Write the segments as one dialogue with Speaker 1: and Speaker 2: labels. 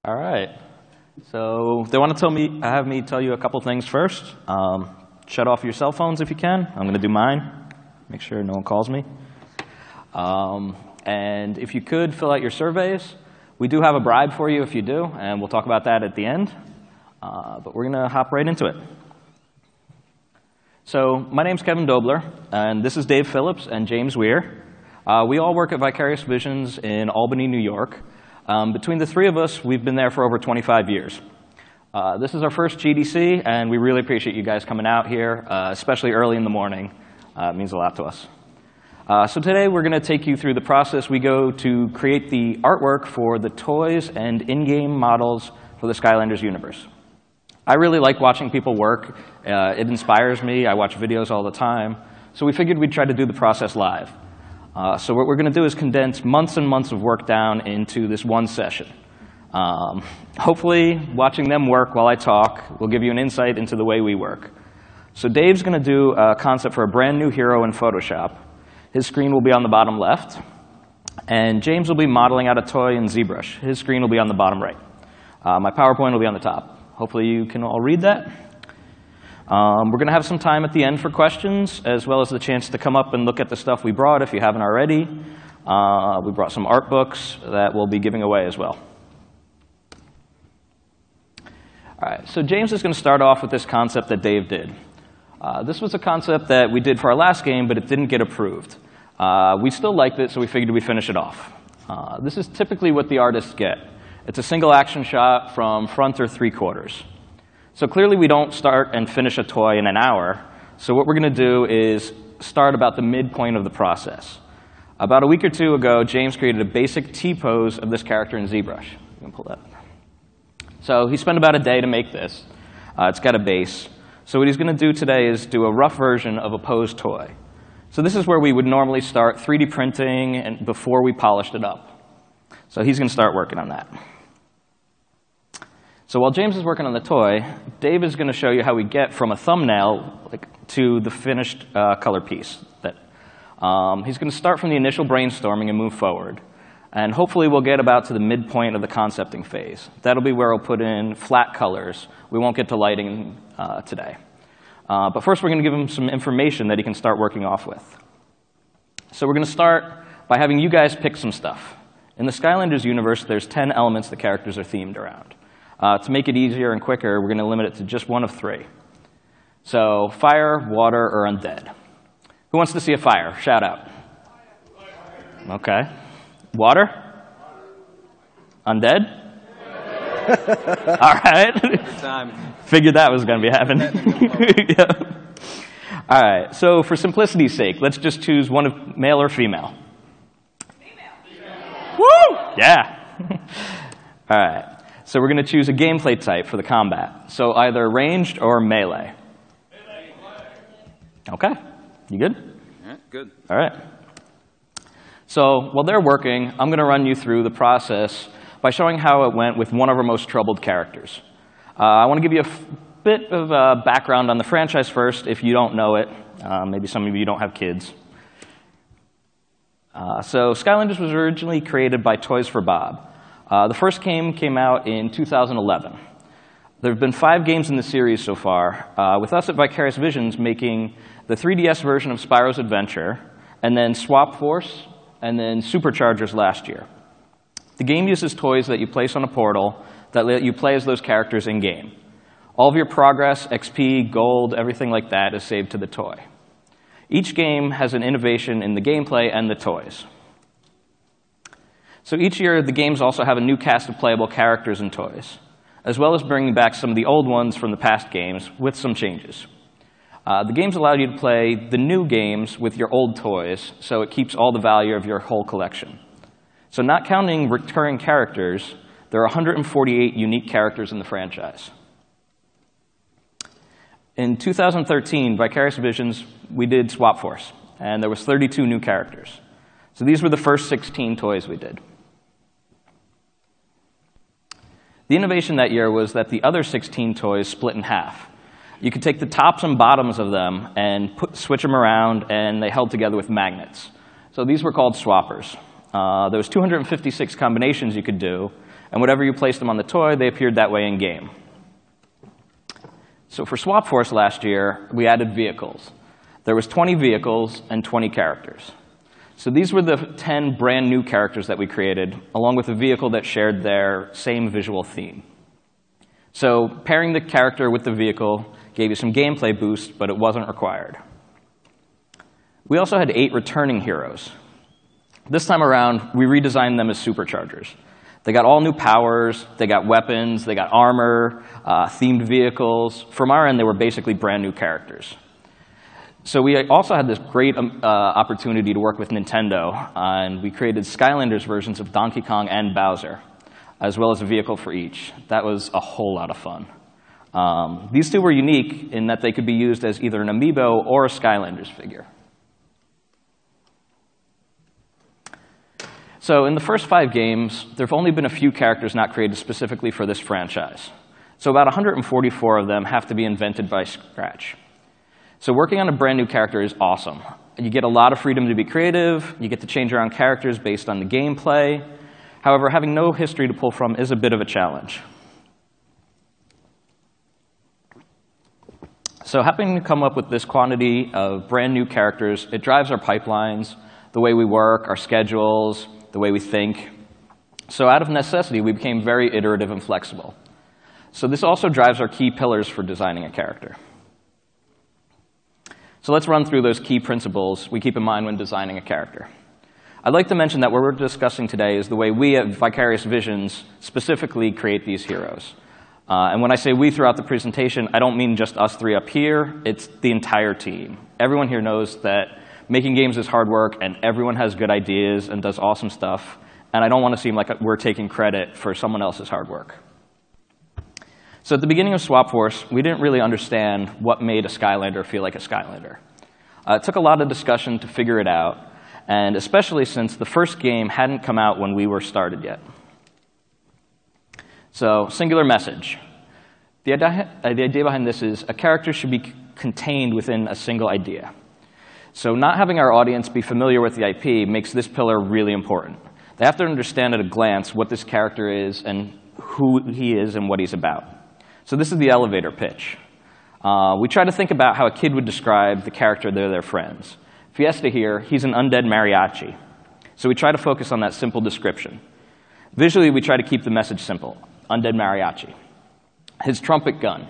Speaker 1: All right. So they want to have me tell you a couple things first. Shut off your cell phones if you can. I'm going to do mine. Make sure no one calls me. And if you could, fill out your surveys. We do have a bribe for you if you do, and we'll talk about that at the end. But we're going to hop right into it. So my name's Kevin Dobler, and this is Dave Phillips and James Weir. We all work at Vicarious Visions in Albany, New York. Between the three of us, we've been there for over 25 years. This is our first GDC, and we really appreciate you guys coming out here, especially early in the morning. It means a lot to us. So today, we're going to take you through the process we go to create the artwork for the toys and in-game models for the Skylanders universe. I really like watching people work. It inspires me. I watch videos all the time. So we figured we'd try to do the process live. So what we're going to do is condense months and months of work down into this one session. Hopefully, watching them work while I talk will give you an insight into the way we work. So Dave's going to do a concept for a brand new hero in Photoshop. His screen will be on the bottom left. And James will be modeling out a toy in ZBrush. His screen will be on the bottom right. My PowerPoint will be on the top. Hopefully you can all read that. We're going to have some time at the end for questions, as well as the chance to come up and look at the stuff we brought if you haven't already. We brought some art books that we'll be giving away as well. All right, so James is going to start off with this concept that Dave did. This was a concept that we did for our last game, but it didn't get approved. We still liked it, so we figured we'd finish it off. This is typically what the artists get. It's a single action shot from front or three-quarters. So clearly, we don't start and finish a toy in an hour. So what we're going to do is start about the midpoint of the process. About a week or two ago, James created a basic T-pose of this character in ZBrush. You can pull that. So he spent about a day to make this. It's got a base. So what he's going to do today is do a rough version of a pose toy. So this is where we would normally start 3D printing and before we polished it up. So he's going to start working on that. So while James is working on the toy, Dave is going to show you how we get from a thumbnail to the finished color piece. He's going to start from the initial brainstorming and move forward. And hopefully we'll get about to the midpoint of the concepting phase. That'll be where we'll put in flat colors. We won't get to lighting today. But first we're going to give him some information that he can start working off with. So we're going to start by having you guys pick some stuff. In the Skylanders universe, there's 10 elements the characters are themed around. To make it easier and quicker, we're going to limit it to just one of 3. So fire, water, or undead. Who wants to see a fire? Shout out. OK. Water? Undead? All right. Figured that was going to be happening. Yeah. All right. So for simplicity's sake, let's just choose one of male or female. Female. Woo! Yeah. All right. So we're going to choose a gameplay type for the combat. So either ranged or melee. OK. You good?
Speaker 2: Yeah, good.
Speaker 1: All right. So while they're working, I'm going to run you through the process by showing how it went with one of our most troubled characters. I want to give you a bit of background on the franchise first, if you don't know it. Maybe some of you don't have kids. So Skylanders was originally created by Toys for Bob. The first game came out in 2011. There have been 5 games in the series so far, with us at Vicarious Visions making the 3DS version of Spyro's Adventure, and then Swap Force, and then Superchargers last year. The game uses toys that you place on a portal that let you play as those characters in-game. All of your progress, XP, gold, everything like that is saved to the toy. Each game has an innovation in the gameplay and the toys. So each year, the games also have a new cast of playable characters and toys, as well as bringing back some of the old ones from the past games with some changes. The games allow you to play the new games with your old toys, so it keeps all the value of your whole collection. So not counting recurring characters, there are 148 unique characters in the franchise. In 2013, Vicarious Visions, we did Swap Force, and there was 32 new characters. So these were the first 16 toys we did. The innovation that year was that the other 16 toys split in half. You could take the tops and bottoms of them and switch them around, and they held together with magnets. So these were called swappers. There was 256 combinations you could do, And whatever you placed them on the toy, they appeared that way in game. So for Swap Force last year, we added vehicles. There was 20 vehicles and 20 characters. So these were the 10 brand new characters that we created, along with a vehicle that shared their same visual theme. So pairing the character with the vehicle gave you some gameplay boost, but it wasn't required. We also had 8 returning heroes. This time around, we redesigned them as superchargers. They got all new powers, they got weapons, they got armor, themed vehicles. From our end, they were basically brand new characters. So we also had this great opportunity to work with Nintendo, and we created Skylanders versions of Donkey Kong and Bowser, as well as a vehicle for each. That was a whole lot of fun. These two were unique in that they could be used as either an amiibo or a Skylanders figure. So in the first 5 games, there have only been a few characters not created specifically for this franchise. So about 144 of them have to be invented by scratch. So working on a brand new character is awesome. You get a lot of freedom to be creative. You get to change around characters based on the gameplay. However, having no history to pull from is a bit of a challenge. So having to come up with this quantity of brand new characters, it drives our pipelines, the way we work, our schedules, the way we think. So out of necessity, we became very iterative and flexible. So this also drives our key pillars for designing a character. So let's run through those key principles we keep in mind when designing a character. I'd like to mention that what we're discussing today is the way we at Vicarious Visions specifically create these heroes. And when I say we throughout the presentation, I don't mean just us 3 up here. It's the entire team. Everyone here knows that making games is hard work, and everyone has good ideas and does awesome stuff. And I don't want to seem like we're taking credit for someone else's hard work. So at the beginning of Swap Force, we didn't really understand what made a Skylander feel like a Skylander. It took a lot of discussion to figure it out, and especially since the first game hadn't come out when we were started yet. So, singular message. The idea behind this is a character should be contained within a single idea. So not having our audience be familiar with the IP makes this pillar really important. They have to understand at a glance what this character is and who he is and what he's about. So this is the elevator pitch. We try to think about how a kid would describe the character they're their friends. Fiesta here, he's an undead mariachi. So we try to focus on that simple description. Visually, we try to keep the message simple. Undead mariachi. His trumpet gun.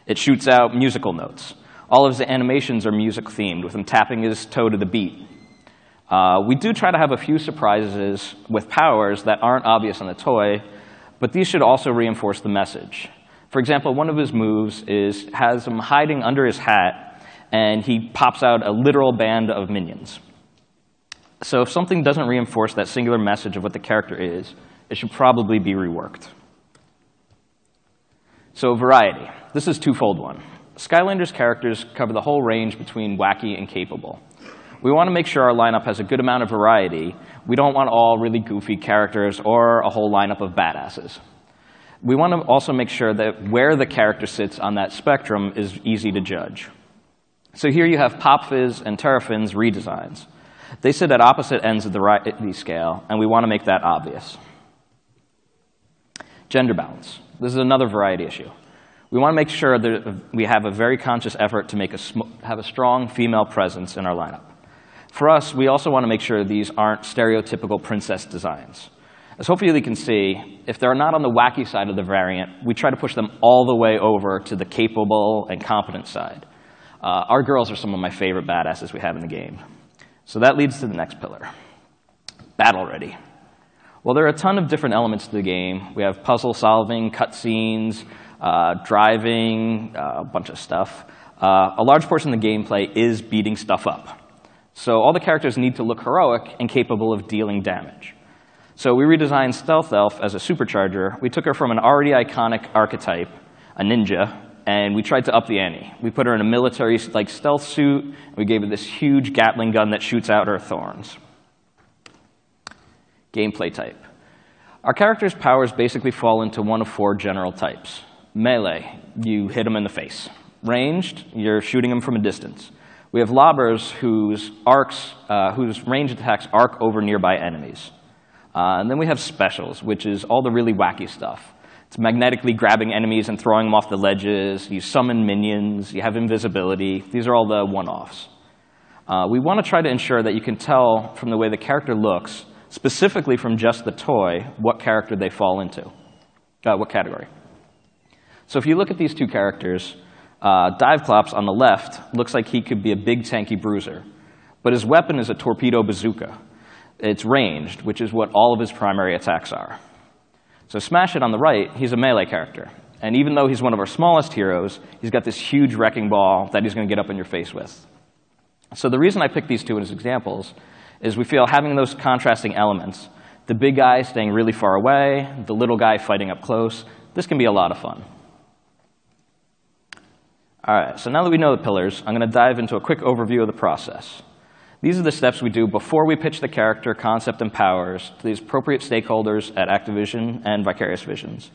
Speaker 1: It shoots out musical notes. All of his animations are music-themed, with him tapping his toe to the beat. We do try to have a few surprises with powers that aren't obvious on the toy, but these should also reinforce the message. For example, one of his moves has him hiding under his hat, and he pops out a literal band of minions. So if something doesn't reinforce that singular message of what the character is, it should probably be reworked. So variety. This is a twofold one. Skylanders characters cover the whole range between wacky and capable. We want to make sure our lineup has a good amount of variety. We don't want all really goofy characters or a whole lineup of badasses. We want to also make sure that where the character sits on that spectrum is easy to judge. So here you have Pop Fizz and Terrafin's redesigns. They sit at opposite ends of the variety scale, and we want to make that obvious. Gender balance. This is another variety issue. We want to make sure that we have a very conscious effort to have a strong female presence in our lineup. For us, we also want to make sure these aren't stereotypical princess designs. As hopefully you can see, if they're not on the wacky side of the variant, we try to push them all the way over to the capable and competent side. Our girls are some of my favorite badasses we have in the game. So that leads to the next pillar, battle ready. Well, there are a ton of different elements to the game. We have puzzle solving, cutscenes, driving, a bunch of stuff. A large portion of the gameplay is beating stuff up. So all the characters need to look heroic and capable of dealing damage. So we redesigned Stealth Elf as a supercharger. We took her from an already iconic archetype, a ninja, and we tried to up the ante. We put her in a military-like stealth suit, and we gave her this huge Gatling gun that shoots out her thorns. Gameplay type. Our character's powers basically fall into one of 4 general types. Melee, you hit them in the face. Ranged, you're shooting them from a distance. We have lobbers whose ranged attacks arc over nearby enemies. And then we have specials, which is all the really wacky stuff. It's magnetically grabbing enemies and throwing them off the ledges. You summon minions. You have invisibility. These are all the one-offs. We want to try to ensure that you can tell from the way the character looks, specifically from just the toy, what character they fall into, what category. So if you look at these two characters, Diveclops on the left looks like he could be a big tanky bruiser, but his weapon is a torpedo bazooka. It's ranged, which is what all of his primary attacks are. So Smash It on the right, he's a melee character. And even though he's one of our smallest heroes, he's got this huge wrecking ball that he's going to get up in your face with. So the reason I picked these two as examples is we feel having those contrasting elements, the big guy staying really far away, the little guy fighting up close, this can be a lot of fun. All right, so now that we know the pillars, I'm going to dive into a quick overview of the process. These are the steps we do before we pitch the character, concept, and powers to these appropriate stakeholders at Activision and Vicarious Visions.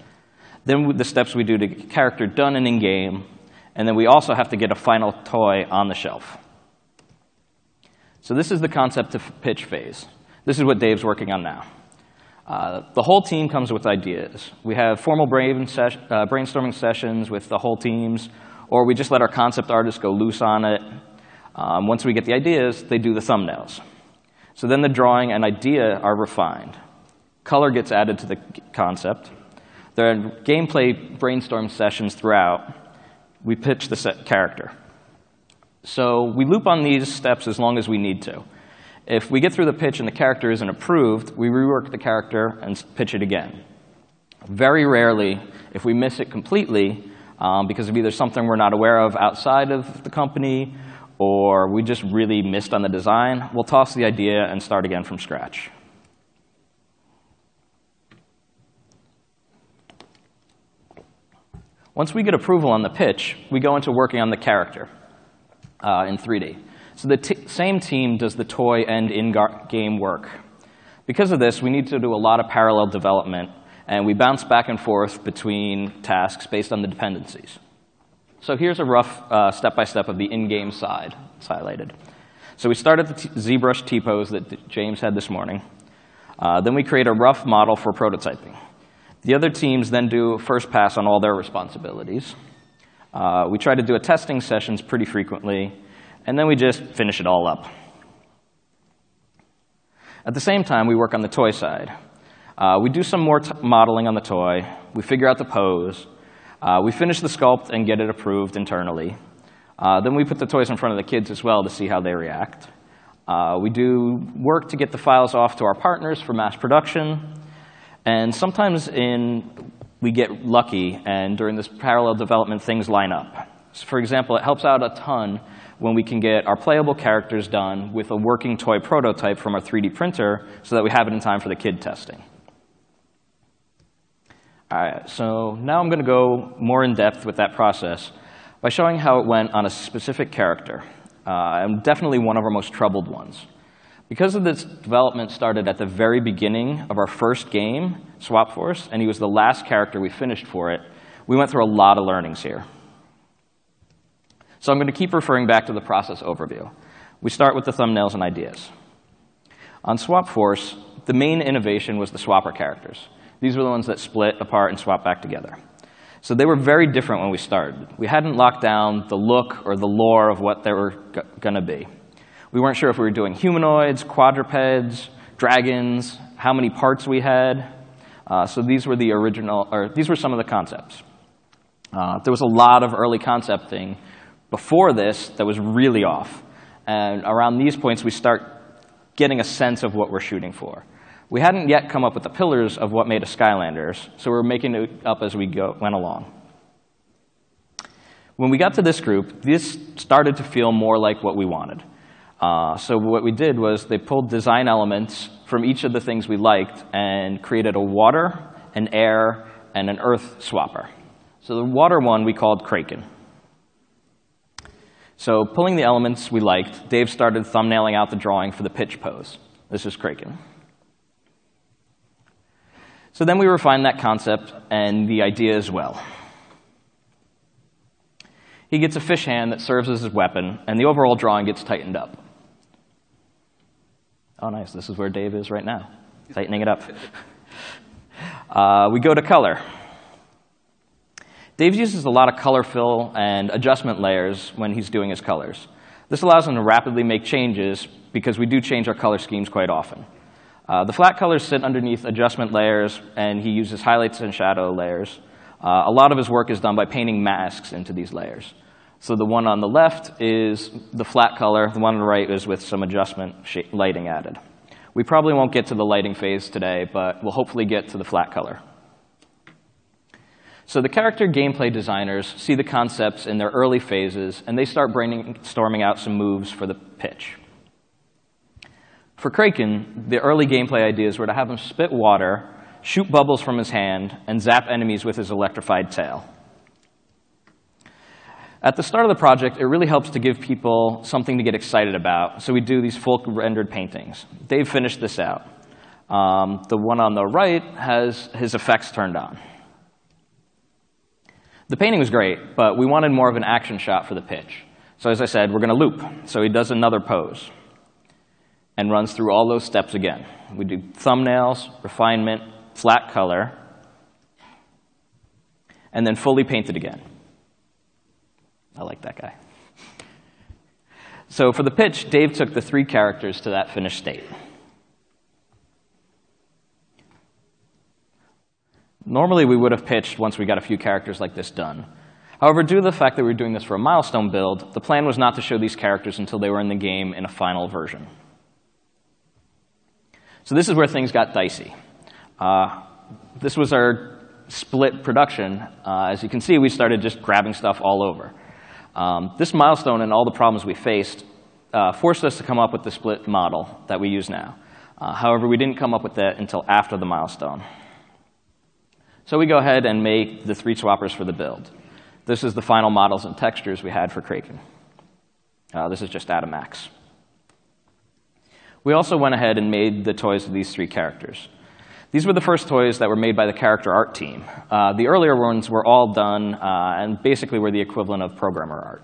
Speaker 1: Then the steps we do to get the character done and in-game, and then we also have to get a final toy on the shelf. So this is the concept to pitch phase. This is what Dave's working on now. The whole team comes with ideas. We have formal brainstorming sessions with the whole teams, or we just let our concept artists go loose on it. Once we get the ideas, they do the thumbnails. So then the drawing and idea are refined. Color gets added to the concept. There are gameplay brainstorm sessions throughout. We pitch the character. So we loop on these steps as long as we need to. If we get through the pitch and the character isn't approved, we rework the character and pitch it again. Very rarely, if we miss it completely, because of either something we're not aware of outside of the company, or we just really missed on the design, we'll toss the idea and start again from scratch. Once we get approval on the pitch, we go into working on the character in 3D. So the same team does the toy and in-game work. Because of this, we need to do a lot of parallel development, and we bounce back and forth between tasks based on the dependencies. So here's a rough step-by-step of the in-game side. It's highlighted. So we start at the ZBrush T-pose that James had this morning. Then we create a rough model for prototyping. The other teams then do a first pass on all their responsibilities. We try to do testing sessions pretty frequently, and then we just finish it all up. At the same time, we work on the toy side. We do some more modeling on the toy. We figure out the pose. We finish the sculpt and get it approved internally. Then we put the toys in front of the kids as well to see how they react. We do work to get the files off to our partners for mass production. And sometimes we get lucky, and during this parallel development, things line up. So for example, it helps out a ton when we can get our playable characters done with a working toy prototype from our 3D printer so that we have it in time for the kid testing. All right, so now I'm going to go more in depth with that process by showing how it went on a specific character, and definitely one of our most troubled ones. Because of this development started at the very beginning of our first game, Swap Force, and he was the last character we finished for it, we went through a lot of learnings here. So I'm going to keep referring back to the process overview. We start with the thumbnails and ideas. On Swap Force, the main innovation was the swapper characters. These were the ones that split apart and swap back together. So they were very different when we started. We hadn't locked down the look or the lore of what they were going to be. We weren't sure if we were doing humanoids, quadrupeds, dragons, how many parts we had. So these were these were some of the concepts. There was a lot of early concepting before this that was really off. And around these points, we start getting a sense of what we're shooting for. We hadn't yet come up with the pillars of what made us Skylanders, so we were making it up as we went along. When we got to this group, this started to feel more like what we wanted. So what we did was they pulled design elements from each of the things we liked and created a water, an air, and an earth swapper. So the water one we called Kraken. So pulling the elements we liked, Dave started thumbnailing out the drawing for the pitch pose. This is Kraken. So then we refined that concept and the idea as well. He gets a fish hand that serves as his weapon, and the overall drawing gets tightened up. Oh, nice. This is where Dave is right now. tightening it up. We go to color. Dave uses a lot of color fill and adjustment layers when he's doing his colors. This allows him to rapidly make changes because we do change our color schemes quite often. The flat colors sit underneath adjustment layers, and he uses highlights and shadow layers. A lot of his work is done by painting masks into these layers. So the one on the left is the flat color. The one on the right is with some adjustment lighting added. We probably won't get to the lighting phase today, but we'll hopefully get to the flat color. So the character gameplay designers see the concepts in their early phases, and they start brainstorming out some moves for the pitch. For Kraken, the early gameplay ideas were to have him spit water, shoot bubbles from his hand, and zap enemies with his electrified tail. At the start of the project, it really helps to give people something to get excited about, so we do these full rendered paintings. Dave finished this out. The one on the right has his effects turned on. The painting was great, but we wanted more of an action shot for the pitch. So as I said, we're going to loop. So he does another pose and runs through all those steps again. We do thumbnails, refinement, flat color, and then fully painted again. I like that guy. So for the pitch, Dave took the 3 characters to that finished state. Normally, we would have pitched once we got a few characters like this done. However, due to the fact that we were doing this for a milestone build, the plan was not to show these characters until they were in the game in a final version. So this is where things got dicey. This was our split production. As you can see, we started just grabbing stuff all over. This milestone and all the problems we faced forced us to come up with the split model that we use now. However, we didn't come up with that until after the milestone. So we go ahead and make the 3 swappers for the build. This is the final models and textures we had for Kraken. This is just out of Max. We also went ahead and made the toys of these 3 characters. These were the first toys that were made by the character art team. The earlier ones were all done and basically were the equivalent of programmer art.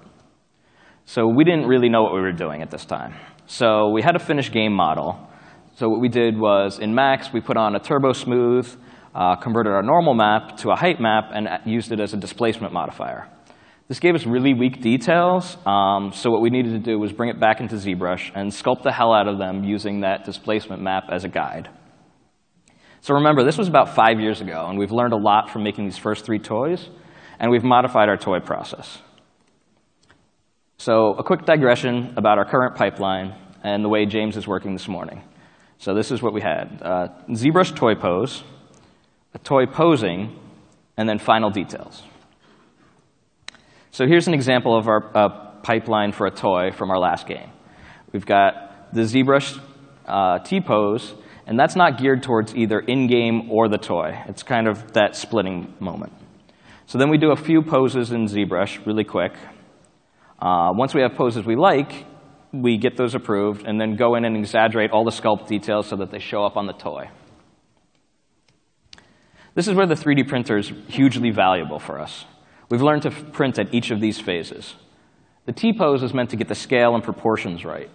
Speaker 1: So we didn't really know what we were doing at this time. So we had a finished game model. So what we did was, in Max, we put on a turbo smooth, converted our normal map to a height map, and used it as a displacement modifier. This gave us really weak details, so what we needed to do was bring it back into ZBrush and sculpt the hell out of them using that displacement map as a guide. So remember, this was about 5 years ago, and we've learned a lot from making these first 3 toys, and we've modified our toy process. So a quick digression about our current pipeline and the way James is working this morning. So this is what we had. ZBrush toy pose, a toy posing, and then final details. So here's an example of our pipeline for a toy from our last game. We've got the ZBrush T-pose, and that's not geared towards either in-game or the toy. It's kind of that splitting moment. So then we do a few poses in ZBrush really quick. Once we have poses we like, we get those approved, and then go in and exaggerate all the sculpt details so that they show up on the toy. This is where the 3D printer is hugely valuable for us. We've learned to print at each of these phases. The T-pose is meant to get the scale and proportions right.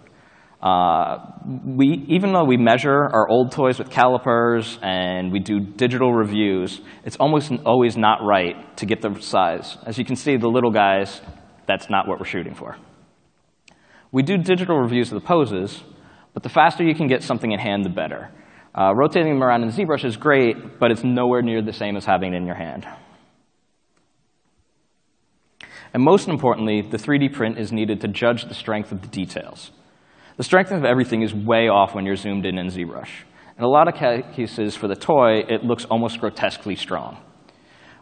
Speaker 1: Even though we measure our old toys with calipers and we do digital reviews, it's almost always not right to get the size. As you can see, the little guys, that's not what we're shooting for. We do digital reviews of the poses, but the faster you can get something in hand, the better. Rotating them around in ZBrush is great, but it's nowhere near the same as having it in your hand. And most importantly, the 3D print is needed to judge the strength of the details. The strength of everything is way off when you're zoomed in ZBrush. In a lot of cases for the toy, it looks almost grotesquely strong.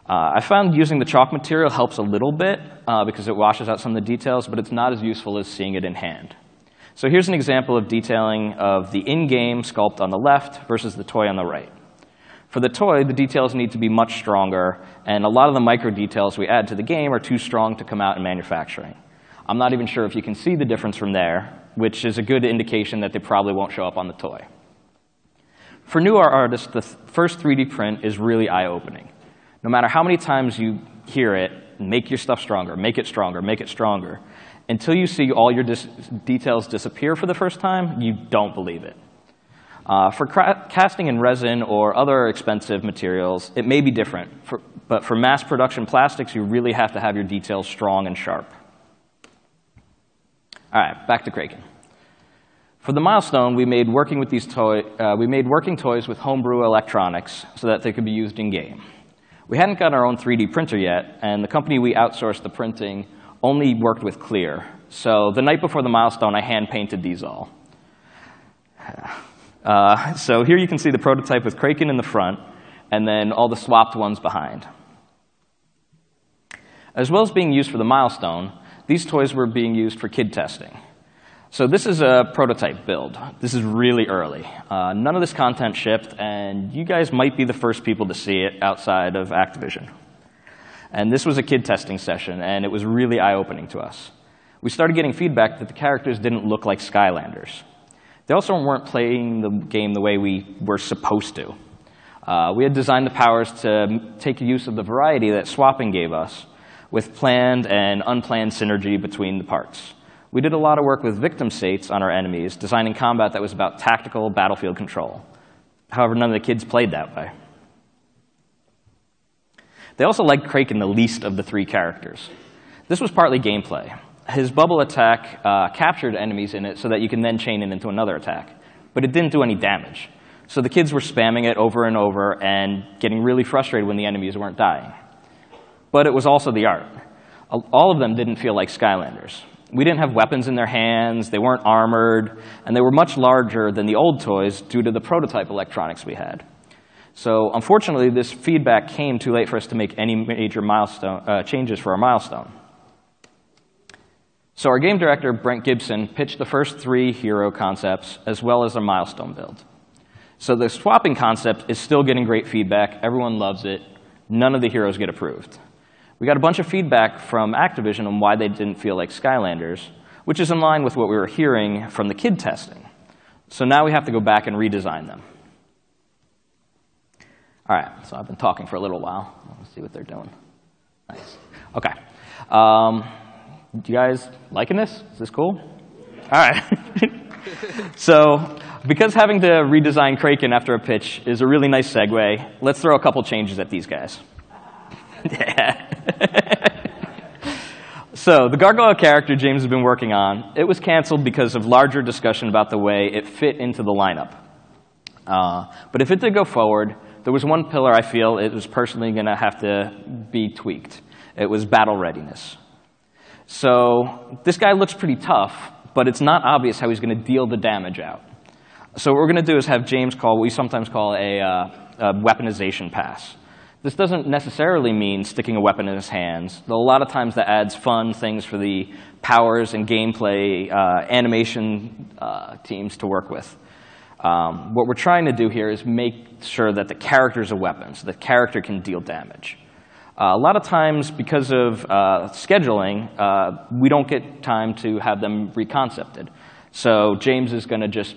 Speaker 1: I found using the chalk material helps a little bit because it washes out some of the details, but it's not as useful as seeing it in hand. So here's an example of detailing of the in-game sculpt on the left versus the toy on the right. For the toy, the details need to be much stronger, and a lot of the micro details we add to the game are too strong to come out in manufacturing. I'm not even sure if you can see the difference from there, which is a good indication that they probably won't show up on the toy. For newer artists, the first 3D print is really eye-opening. No matter how many times you hear it, make your stuff stronger, make it stronger, make it stronger, until you see all your details disappear for the first time, you don't believe it. For casting in resin or other expensive materials, it may be different, but for mass production plastics, you really have to have your details strong and sharp. All right, back to Kraken. For the milestone, we made working toys with homebrew electronics so that they could be used in-game. We hadn't gotten our own 3D printer yet, and the company we outsourced the printing only worked with clear. So the night before the milestone, I hand-painted these all. So here you can see the prototype with Kraken in the front, and then all the swapped ones behind. As well as being used for the milestone, these toys were being used for kid testing. So this is a prototype build. This is really early. None of this content shipped, and you guys might be the first people to see it outside of Activision. And this was a kid testing session, and it was really eye-opening to us. We started getting feedback that the characters didn't look like Skylanders. They also weren't playing the game the way we were supposed to. We had designed the powers to take use of the variety that swapping gave us, with planned and unplanned synergy between the parts. We did a lot of work with victim states on our enemies, designing combat that was about tactical battlefield control. However, none of the kids played that way. They also liked Kraken the least of the three characters. This was partly gameplay. His bubble attack captured enemies in it so that you can then chain it into another attack. But it didn't do any damage. So the kids were spamming it over and over and getting really frustrated when the enemies weren't dying. But it was also the art. All of them didn't feel like Skylanders. We didn't have weapons in their hands, they weren't armored, and they were much larger than the old toys due to the prototype electronics we had. So unfortunately, this feedback came too late for us to make any major changes for our milestone. So our game director, Brent Gibson, pitched the first 3 hero concepts as well as a milestone build. So the swapping concept is still getting great feedback. Everyone loves it. None of the heroes get approved. We got a bunch of feedback from Activision on why they didn't feel like Skylanders, which is in line with what we were hearing from the kid testing. So now we have to go back and redesign them. All right, so I've been talking for a little while. Let's see what they're doing. Nice. OK. You guys liking this? Is this cool? All right. So because having to redesign Kraken after a pitch is a really nice segue, let's throw a couple changes at these guys. Yeah. So the gargoyle character James has been working on, it was canceled because of larger discussion about the way it fit into the lineup. But if it did go forward, there was one pillar I feel it was personally going to have to be tweaked. It was battle readiness. So this guy looks pretty tough, but it's not obvious how he's going to deal the damage out. So what we're going to do is have James call what we sometimes call a weaponization pass. This doesn't necessarily mean sticking a weapon in his hands, though a lot of times that adds fun things for the powers and gameplay animation teams to work with. What we're trying to do here is make sure that the character's a weapon, so the character can deal damage. A lot of times, because of scheduling, we don't get time to have them reconcepted. So James is going to just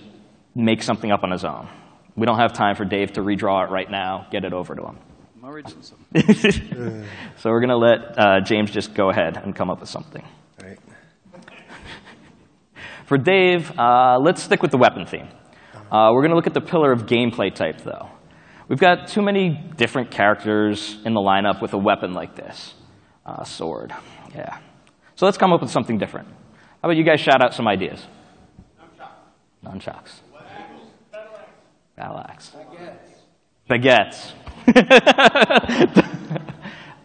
Speaker 1: make something up on his own. We don't have time for Dave to redraw it right now, get it over to him. So we're going to let James just go ahead and come up with something.
Speaker 2: All right.
Speaker 1: For Dave, let's stick with the weapon theme. We're going to look at the pillar of gameplay type, though. We've got too many different characters in the lineup with a weapon like this. Sword, yeah. So let's come up with something different. How about you guys shout out some ideas? Nunchucks. Battle axe. Baguettes.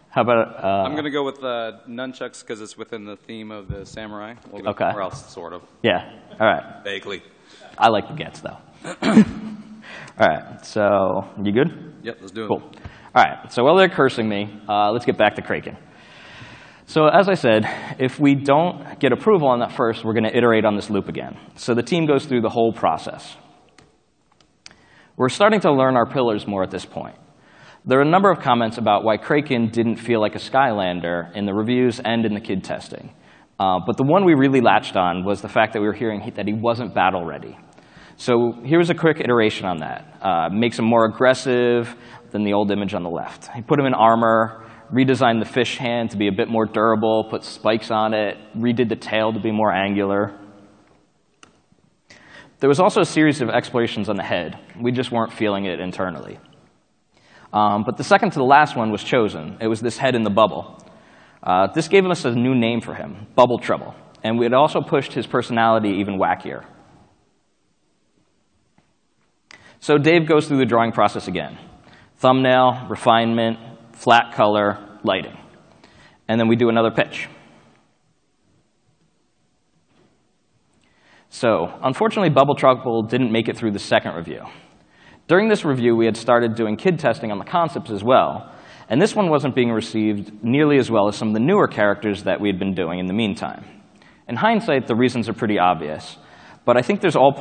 Speaker 1: How about
Speaker 3: I'm going to go with nunchucks because it's within the theme of the samurai.
Speaker 1: Okay.
Speaker 3: Or else, sort of.
Speaker 1: Yeah. All right.
Speaker 3: Vaguely.
Speaker 1: I like baguettes, though. All right. So you good?
Speaker 3: Yep, let's do it.
Speaker 1: Cool. All right. So while they're cursing me, let's get back to Kraken. So as I said, if we don't get approval on that first, we're going to iterate on this loop again. So the team goes through the whole process. We're starting to learn our pillars more at this point. There are a number of comments about why Kraken didn't feel like a Skylander in the reviews and in the kid testing. But the one we really latched on was the fact that we were hearing that he wasn't battle ready. So here's a quick iteration on that. Makes him more aggressive than the old image on the left. He put him in armor, redesigned the fish hand to be a bit more durable, put spikes on it, redid the tail to be more angular. There was also a series of explorations on the head. We just weren't feeling it internally. But the second to the last one was chosen. It was this head in the bubble. This gave us a new name for him, Bubble Trouble. And we had also pushed his personality even wackier. So Dave goes through the drawing process again. Thumbnail, refinement, flat color, lighting. And then we do another pitch. So unfortunately, Bubble Trouble didn't make it through the second review. During this review, we had started doing kid testing on the concepts as well. And this one wasn't being received nearly as well as some of the newer characters that we had been doing in the meantime. In hindsight, the reasons are pretty obvious. But I think there's a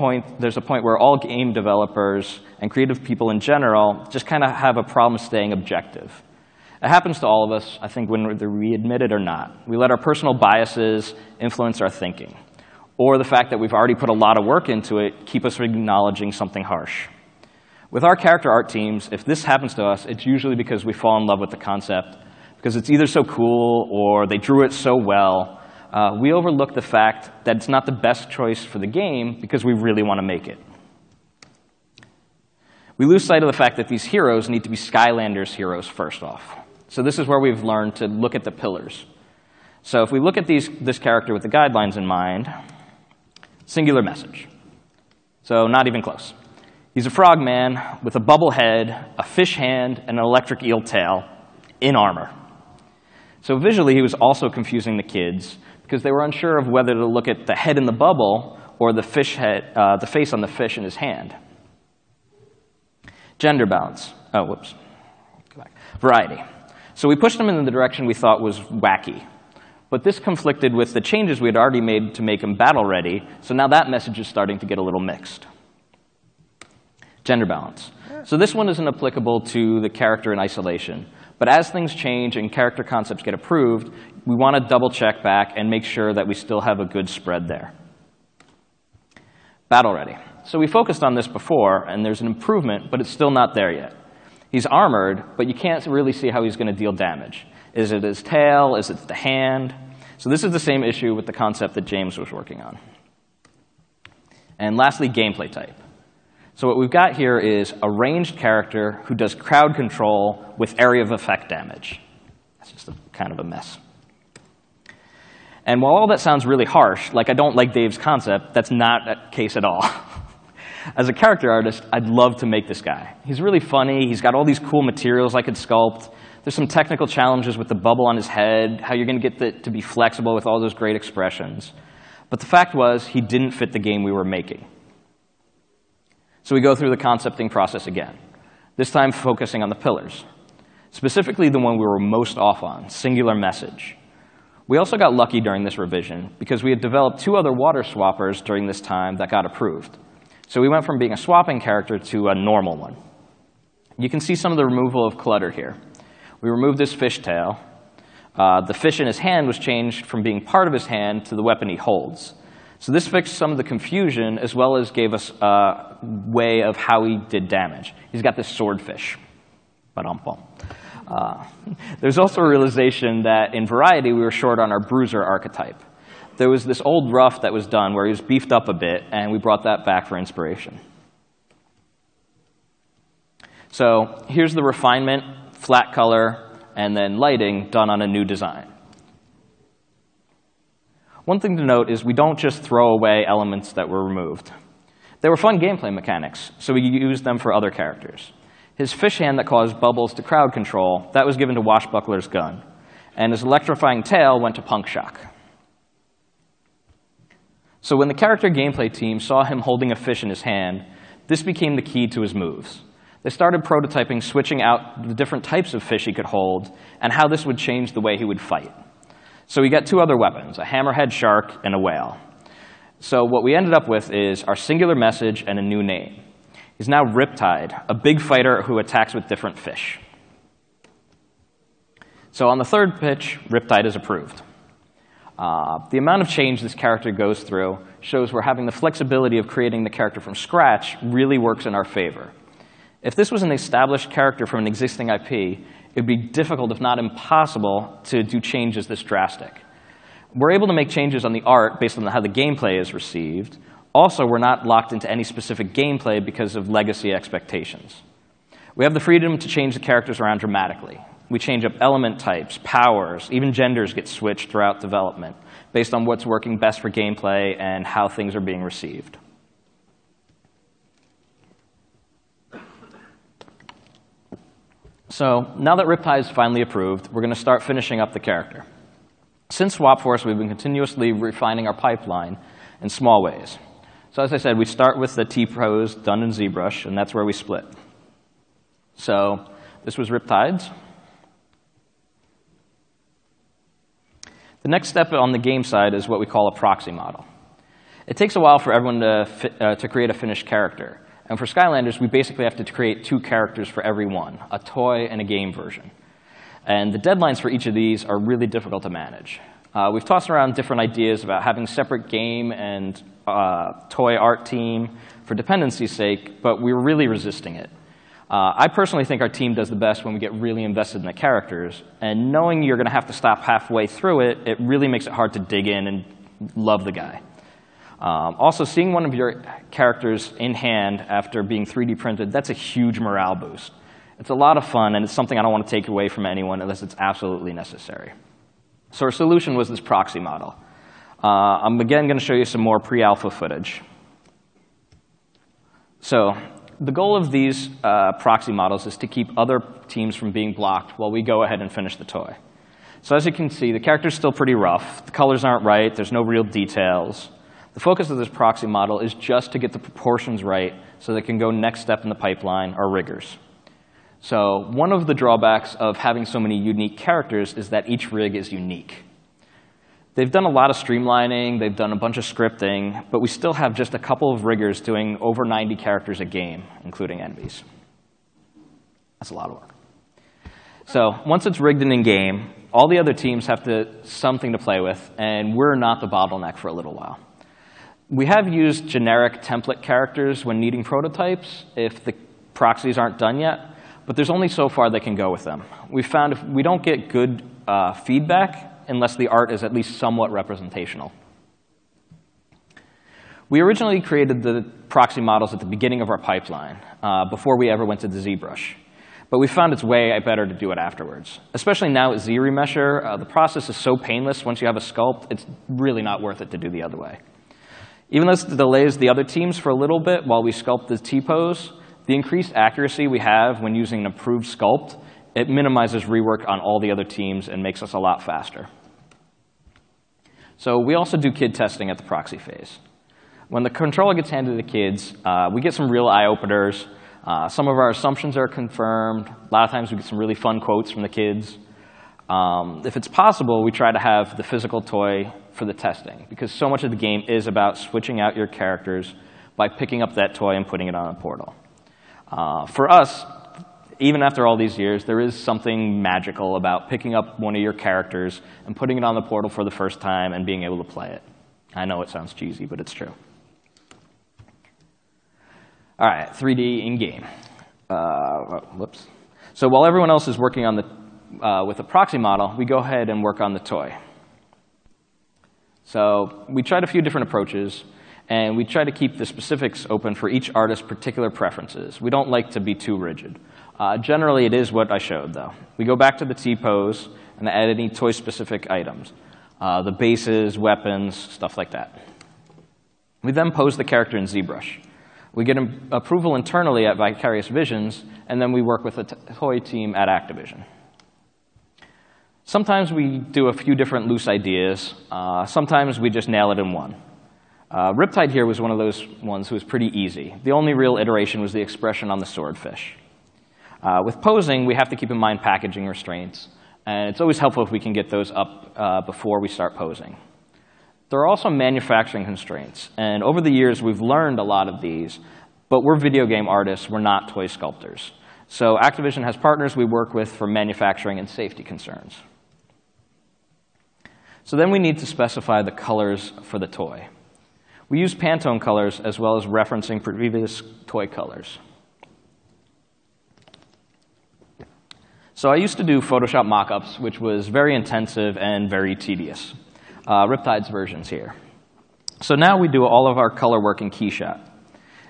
Speaker 1: point where all game developers and creative people in general just kind of have a problem staying objective. It happens to all of us, I think, whether we admit it or not. We let our personal biases influence our thinking. Or the fact that we've already put a lot of work into it keep us from acknowledging something harsh. With our character art teams, if this happens to us, it's usually because we fall in love with the concept, because it's either so cool or they drew it so well. We overlook the fact that it's not the best choice for the game because we really want to make it. We lose sight of the fact that these heroes need to be Skylanders heroes first off. So this is where we've learned to look at the pillars. So if we look at this character with the guidelines in mind, singular message. So not even close. He's a frogman with a bubble head, a fish hand, and an electric eel tail in armor. So visually, he was also confusing the kids because they were unsure of whether to look at the head in the bubble or the face on the fish in his hand. Gender balance. Oh, whoops. Go back. Variety. So we pushed him in the direction we thought was wacky. But this conflicted with the changes we had already made to make him battle-ready, so now that message is starting to get a little mixed. Gender balance. So this one isn't applicable to the character in isolation. But as things change and character concepts get approved, we want to double-check back and make sure that we still have a good spread there. Battle-ready. So we focused on this before, and there's an improvement, but it's still not there yet. He's armored, but you can't really see how he's going to deal damage. Is it his tail? Is it the hand? So this is the same issue with the concept that James was working on. And lastly, gameplay type. So what we've got here is a ranged character who does crowd control with area of effect damage. That's just kind of a mess. And while all that sounds really harsh, like I don't like Dave's concept, that's not the case at all. As a character artist, I'd love to make this guy. He's really funny. He's got all these cool materials I could sculpt. There's some technical challenges with the bubble on his head, how you're going to get it to be flexible with all those great expressions. But the fact was, he didn't fit the game we were making. So we go through the concepting process again, this time focusing on the pillars, specifically the one we were most off on, singular message. We also got lucky during this revision because we had developed 2 other water swappers during this time that got approved. So we went from being a swapping character to a normal one. You can see some of the removal of clutter here. We removed his fishtail. The fish in his hand was changed from being part of his hand to the weapon he holds. So this fixed some of the confusion as well as gave us a way of how he did damage. He's got this swordfish. There's also a realization that in variety we were short on our bruiser archetype. There was this old rough that was done where he was beefed up a bit, and we brought that back for inspiration. So here's the refinement, flat color, and then lighting done on a new design. One thing to note is we don't just throw away elements that were removed. They were fun gameplay mechanics, so we used them for other characters. His fish hand that caused bubbles to crowd control, that was given to Washbuckler's gun. And his electrifying tail went to Punk Shock. So when the character gameplay team saw him holding a fish in his hand, this became the key to his moves. They started prototyping switching out the different types of fish he could hold and how this would change the way he would fight. So we got 2 other weapons, a hammerhead shark and a whale. So what we ended up with is our singular message and a new name. He's now Riptide, a big fighter who attacks with different fish. So on the 3rd pitch, Riptide is approved. The amount of change this character goes through shows we're having the flexibility of creating the character from scratch really works in our favor. If this was an established character from an existing IP, it would be difficult, if not impossible, to do changes this drastic. We're able to make changes on the art based on how the gameplay is received, Also, we're not locked into any specific gameplay because of legacy expectations. We have the freedom to change the characters around dramatically. We change up element types, powers, even genders get switched throughout development based on what's working best for gameplay and how things are being received. So now that Riptide is finally approved, we're going to start finishing up the character. Since Swap Force, we've been continuously refining our pipeline in small ways. So as I said, we start with the T-pose done in ZBrush, and that's where we split. So this was Riptide's. The next step on the game side is what we call a proxy model. It takes a while for everyone to create a finished character. And for Skylanders, we basically have to create 2 characters for every one, a toy and a game version. And the deadlines for each of these are really difficult to manage. We've tossed around different ideas about having separate game and toy art team for dependency's sake, but we're really resisting it. I personally think our team does the best when we get really invested in the characters, and knowing you're going to have to stop halfway through it, it really makes it hard to dig in and love the guy. Also, seeing one of your characters in hand after being 3D printed, that's a huge morale boost. It's a lot of fun, and it's something I don't want to take away from anyone unless it's absolutely necessary. So our solution was this proxy model. I'm again going to show you some more pre-alpha footage. So the goal of these proxy models is to keep other teams from being blocked while we go ahead and finish the toy. So as you can see, the character's still pretty rough. The colors aren't right. There's no real details. The focus of this proxy model is just to get the proportions right so they can go next step in the pipeline, our riggers. So one of the drawbacks of having so many unique characters is that each rig is unique. They've done a lot of streamlining, they've done a bunch of scripting, but we still have just a couple of riggers doing over 90 characters a game, including enemies. That's a lot of work. So once it's rigged and in-game, all the other teams have something to play with, and we're not the bottleneck for a little while. We have used generic template characters when needing prototypes if the proxies aren't done yet, but there's only so far they can go with them. We found if we don't get good feedback unless the art is at least somewhat representational. We originally created the proxy models at the beginning of our pipeline, before we ever went to the ZBrush. But we found it's way better to do it afterwards. Especially now with Z-Remesher, the process is so painless once you have a sculpt, it's really not worth it to do the other way. Even though this delays the other teams for a little bit while we sculpt the T-pose, the increased accuracy we have when using an approved sculpt, it minimizes rework on all the other teams and makes us a lot faster. So we also do kid testing at the proxy phase. When the controller gets handed to the kids, we get some real eye-openers. Some of our assumptions are confirmed. A lot of times we get some really fun quotes from the kids. If it's possible, we try to have the physical toy for the testing, because so much of the game is about switching out your characters by picking up that toy and putting it on a portal. For us, even after all these years, there is something magical about picking up one of your characters and putting it on the portal for the first time and being able to play it. I know it sounds cheesy, but it's true. All right, 3D in-game. Whoops. So while everyone else is working on with the proxy model, we go ahead and work on the toy. So we tried a few different approaches, and we try to keep the specifics open for each artist's particular preferences. We don't like to be too rigid. Generally, it is what I showed, though. We go back to the T-pose and add any toy-specific items, the bases, weapons, stuff like that. We then pose the character in ZBrush. We get approval internally at Vicarious Visions, and then we work with the toy team at Activision. Sometimes we do a few different loose ideas. Sometimes we just nail it in one. Riptide here was one of those ones who was pretty easy. The only real iteration was the expression on the swordfish. With posing, we have to keep in mind packaging restraints, and it's always helpful if we can get those up before we start posing. There are also manufacturing constraints, and over the years we've learned a lot of these, but we're video game artists, we're not toy sculptors. So Activision has partners we work with for manufacturing and safety concerns. So then we need to specify the colors for the toy. We use Pantone colors as well as referencing previous toy colors. So I used to do Photoshop mock-ups, which was very intensive and very tedious. Riptide's version's here. So now we do all of our color work in KeyShot.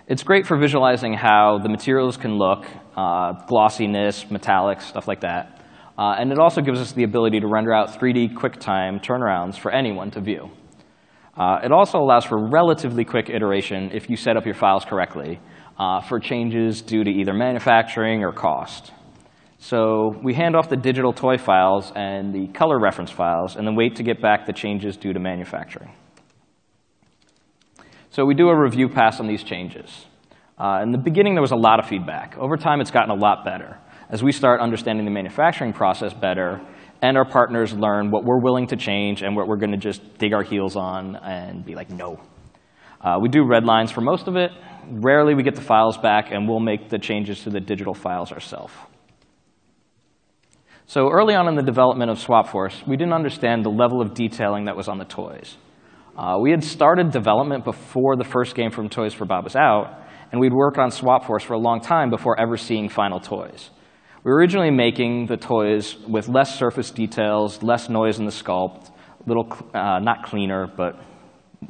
Speaker 1: It's great for visualizing how the materials can look, glossiness, metallics, stuff like that. And it also gives us the ability to render out 3D QuickTime turnarounds for anyone to view. It also allows for relatively quick iteration if you set up your files correctly for changes due to either manufacturing or cost. So we hand off the digital toy files and the color reference files, and then wait to get back the changes due to manufacturing. So we do a review pass on these changes. In the beginning, there was a lot of feedback. Over time, it's gotten a lot better as we start understanding the manufacturing process better, and our partners learn what we're willing to change and what we're going to just dig our heels on and be like, no. We do red lines for most of it. Rarely we get the files back, and we'll make the changes to the digital files ourselves. So early on in the development of Swap Force, we didn't understand the level of detailing that was on the toys. We had started development before the first game from Toys for Bob was out, and we'd worked on Swap Force for a long time before ever seeing final toys. We were originally making the toys with less surface details, less noise in the sculpt, a little, not cleaner, but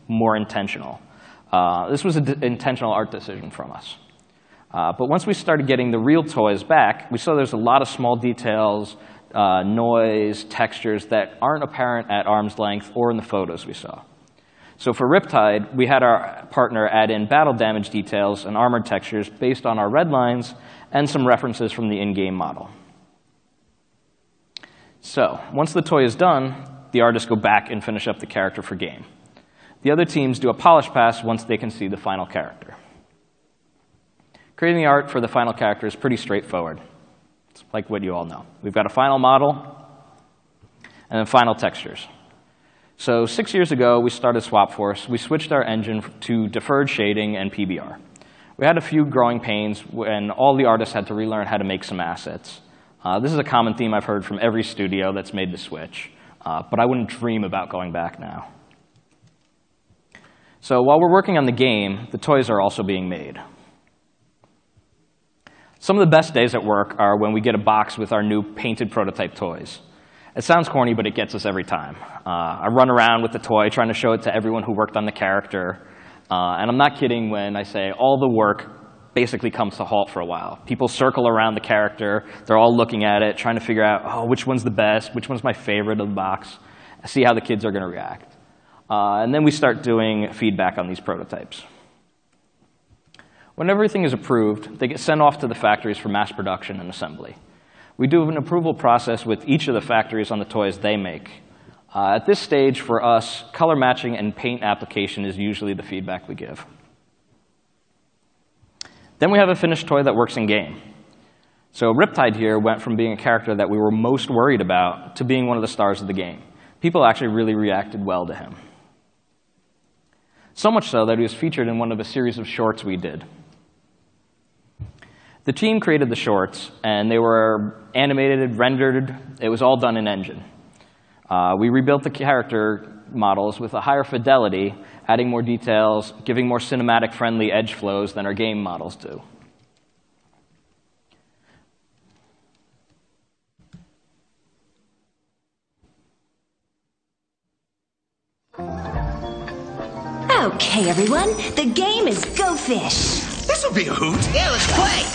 Speaker 1: more intentional. This was an intentional art decision from us. But once we started getting the real toys back, we saw there's a lot of small details, noise, textures that aren't apparent at arm's length or in the photos we saw. So for Riptide, we had our partner add in battle damage details and armored textures based on our red lines and some references from the in-game model. So once the toy is done, the artists go back and finish up the character for game. The other teams do a polish pass once they can see the final character. Creating the art for the final character is pretty straightforward. It's like what you all know. We've got a final model and then final textures. So 6 years ago, we started Swap Force. We switched our engine to deferred shading and PBR. We had a few growing pains when all the artists had to relearn how to make some assets. This is a common theme I've heard from every studio that's made the switch, but I wouldn't dream about going back now. So while we're working on the game, the toys are also being made. Some of the best days at work are when we get a box with our new painted prototype toys. It sounds corny, but it gets us every time. I run around with the toy trying to show it to everyone who worked on the character. And I'm not kidding when I say all the work basically comes to a halt for a while. People circle around the character. They're all looking at it, trying to figure out, oh, which one's the best, which one's my favorite of the box, see how the kids are going to react. And then we start doing feedback on these prototypes. When everything is approved, they get sent off to the factories for mass production and assembly. We do an approval process with each of the factories on the toys they make. At this stage, for us, color matching and paint application is usually the feedback we give. Then we have a finished toy that works in game. So Riptide here went from being a character that we were most worried about to being one of the stars of the game. People actually really reacted well to him. So much so that he was featured in one of a series of shorts we did. The team created the shorts, and they were animated, rendered. It was all done in engine. We rebuilt the character models with a higher fidelity, adding more details, giving more cinematic-friendly edge flows than our game models do.
Speaker 2: Okay, everyone, the game is Go Fish.
Speaker 4: This'll be a hoot.
Speaker 5: Yeah, let's play.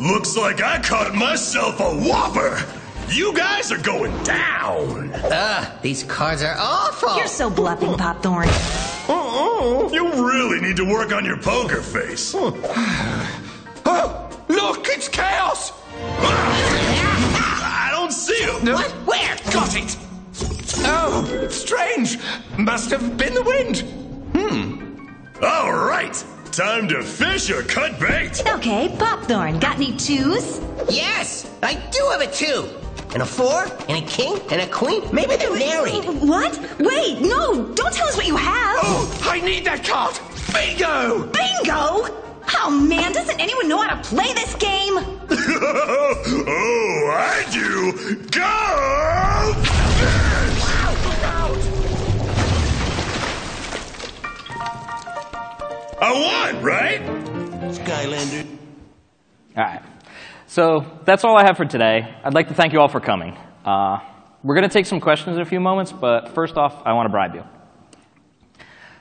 Speaker 4: Looks like I caught myself a whopper. You guys are going down.
Speaker 5: These cards are awful.
Speaker 2: You're so bluffing, Popthorn.
Speaker 4: You really need to work on your poker face.
Speaker 6: Oh, look, it's chaos.
Speaker 4: I don't see him.
Speaker 5: What? Where?
Speaker 6: Got it. Oh, strange. Must have been the wind.
Speaker 4: All right. Time to fish or cut bait.
Speaker 2: Okay, Popthorn, got any twos?
Speaker 5: Yes, I do have a 2. And a 4, and a king, and a queen. Maybe they're married.
Speaker 2: What? Wait, no, don't tell us what you have.
Speaker 6: Oh, I need that card. Bingo.
Speaker 2: Bingo? Oh, man, doesn't anyone know how to play this game?
Speaker 4: Oh, I do. Go fish! I won, right?
Speaker 6: Skylanders.
Speaker 1: All right. So that's all I have for today. I'd like to thank you all for coming. We're going to take some questions in a few moments, but first off, I want to bribe you.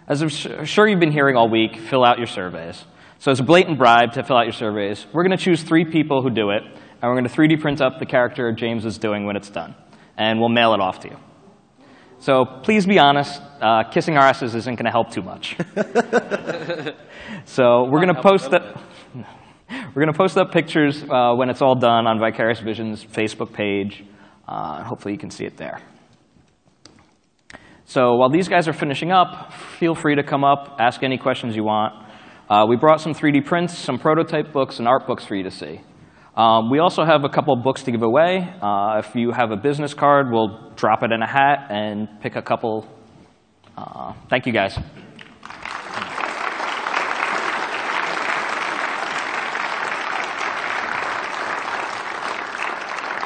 Speaker 1: As I'm sure you've been hearing all week, fill out your surveys. So as a blatant bribe to fill out your surveys, we're going to choose 3 people who do it, and we're going to 3D print up the character James is doing when it's done. And we'll mail it off to you. So please be honest, kissing our asses isn't going to help too much. So we're going to post that. We're going to post up pictures when it's all done on Vicarious Vision's Facebook page. Hopefully you can see it there. So while these guys are finishing up, feel free to come up, ask any questions you want. We brought some 3D prints, some prototype books, and art books for you to see. We also have a couple books to give away. If you have a business card, we'll drop it in a hat and pick a couple. Thank you, guys.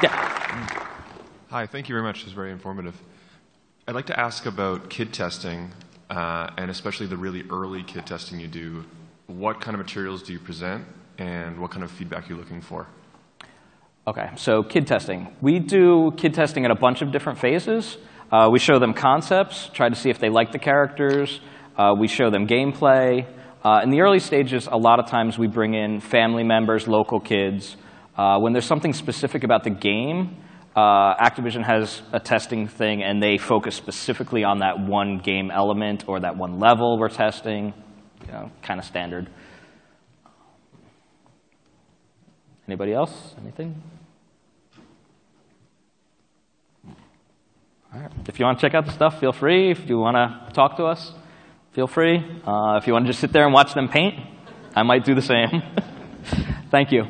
Speaker 1: Yeah.
Speaker 7: Hi, thank you very much. This was very informative. I'd like to ask about kid testing, and especially the really early kid testing you do. What kind of materials do you present, and what kind of feedback are you looking for?
Speaker 1: OK, so kid testing. We do kid testing at a bunch of different phases. We show them concepts, try to see if they like the characters. We show them gameplay. In the early stages, a lot of times we bring in family members, local kids. When there's something specific about the game, Activision has a testing thing, and they focus specifically on that one game element or that one level we're testing, kind of standard. Anybody else? Anything? All right. If you want to check out the stuff, feel free. If you want to talk to us, feel free. If you want to just sit there and watch them paint, I might do the same. Thank you.